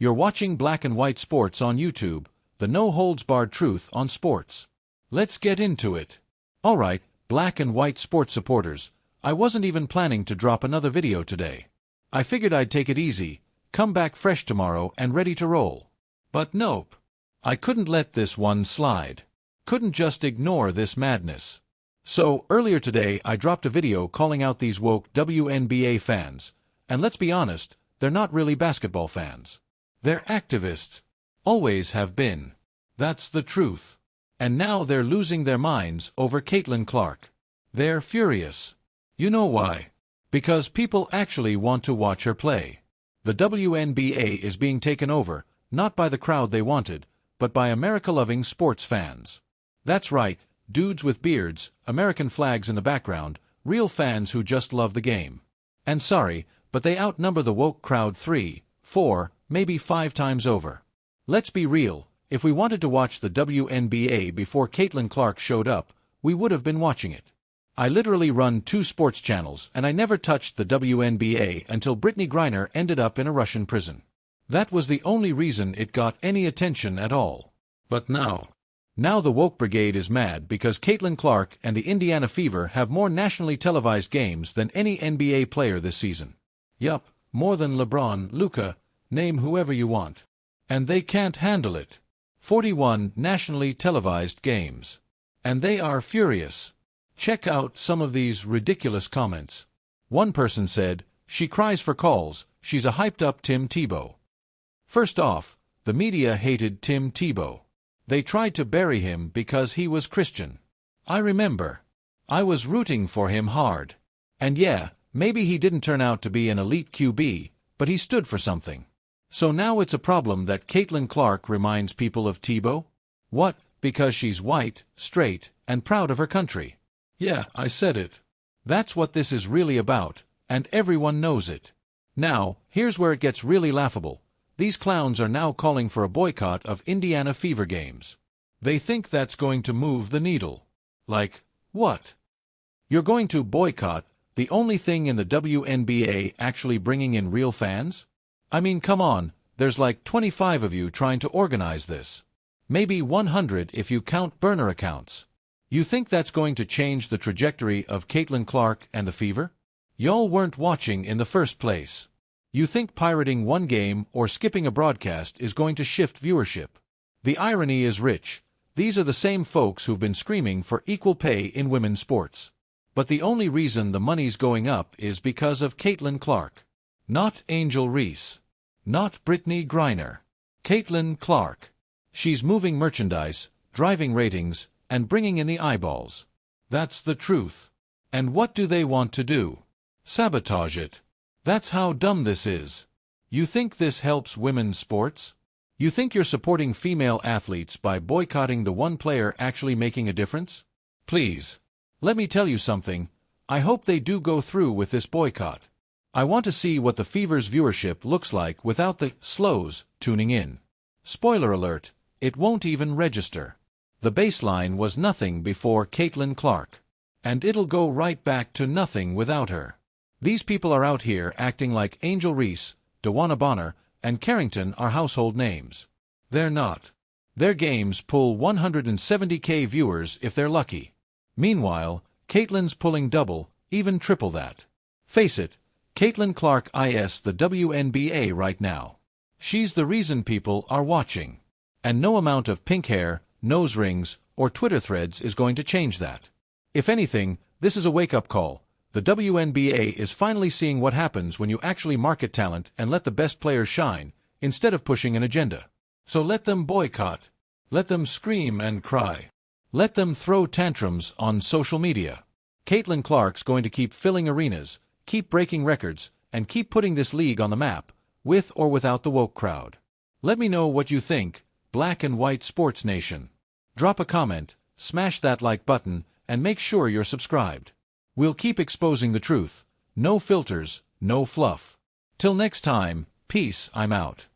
You're watching Black and White Sports on YouTube, the no-holds-barred truth on sports. Let's get into it. Alright, Black and White Sports supporters, I wasn't even planning to drop another video today. I figured I'd take it easy, come back fresh tomorrow and ready to roll. But nope. I couldn't let this one slide. Couldn't just ignore this madness. So, earlier today I dropped a video calling out these woke WNBA fans, and let's be honest, they're not really basketball fans. They're activists. Always have been. That's the truth. And now they're losing their minds over Caitlin Clark. They're furious. You know why? Because people actually want to watch her play. The WNBA is being taken over, not by the crowd they wanted, but by America-loving sports fans. That's right, dudes with beards, American flags in the background, real fans who just love the game. And sorry, but they outnumber the woke crowd 3, 4, maybe 5 times over. Let's be real, if we wanted to watch the WNBA before Caitlin Clark showed up, we would have been watching it. I literally run 2 sports channels and I never touched the WNBA until Brittany Griner ended up in a Russian prison. That was the only reason it got any attention at all. But now the woke brigade is mad because Caitlin Clark and the Indiana Fever have more nationally televised games than any NBA player this season. Yup, more than LeBron, Luka, name whoever you want. And they can't handle it. 41 nationally televised games. And they are furious. Check out some of these ridiculous comments. One person said, "She cries for calls, she's a hyped-up Tim Tebow." First off, the media hated Tim Tebow. They tried to bury him because he was Christian. I remember. I was rooting for him hard. And yeah, maybe he didn't turn out to be an elite QB, but he stood for something. So now it's a problem that Caitlin Clark reminds people of Tebow? What, because she's white, straight, and proud of her country? Yeah, I said it. That's what this is really about, and everyone knows it. Now, here's where it gets really laughable. These clowns are now calling for a boycott of Indiana Fever games. They think that's going to move the needle. Like, what? You're going to boycott the only thing in the WNBA actually bringing in real fans? I mean, come on, there's like 25 of you trying to organize this. Maybe 100 if you count burner accounts. You think that's going to change the trajectory of Caitlin Clark and the Fever? Y'all weren't watching in the first place. You think pirating one game or skipping a broadcast is going to shift viewership? The irony is rich. These are the same folks who've been screaming for equal pay in women's sports. But the only reason the money's going up is because of Caitlin Clark. Not Angel Reese. Not Brittany Griner. Caitlin Clark. She's moving merchandise, driving ratings, and bringing in the eyeballs. That's the truth. And what do they want to do? Sabotage it. That's how dumb this is. You think this helps women's sports? You think you're supporting female athletes by boycotting the one player actually making a difference? Please. Let me tell you something. I hope they do go through with this boycott. I want to see what the Fever's viewership looks like without the slows tuning in. Spoiler alert, it won't even register. The baseline was nothing before Caitlin Clark. And it'll go right back to nothing without her. These people are out here acting like Angel Reese, DeWanna Bonner, and Carrington are household names. They're not. Their games pull 170K viewers if they're lucky. Meanwhile, Caitlin's pulling double, even triple that. Face it, Caitlin Clark is the WNBA right now. She's the reason people are watching. And no amount of pink hair, nose rings, or Twitter threads is going to change that. If anything, this is a wake-up call. The WNBA is finally seeing what happens when you actually market talent and let the best players shine, instead of pushing an agenda. So let them boycott. Let them scream and cry. Let them throw tantrums on social media. Caitlin Clark's going to keep filling arenas, keep breaking records, and keep putting this league on the map, with or without the woke crowd. Let me know what you think, Black and White Sports Nation. Drop a comment, smash that like button, and make sure you're subscribed. We'll keep exposing the truth. No filters, no fluff. Till next time, peace, I'm out.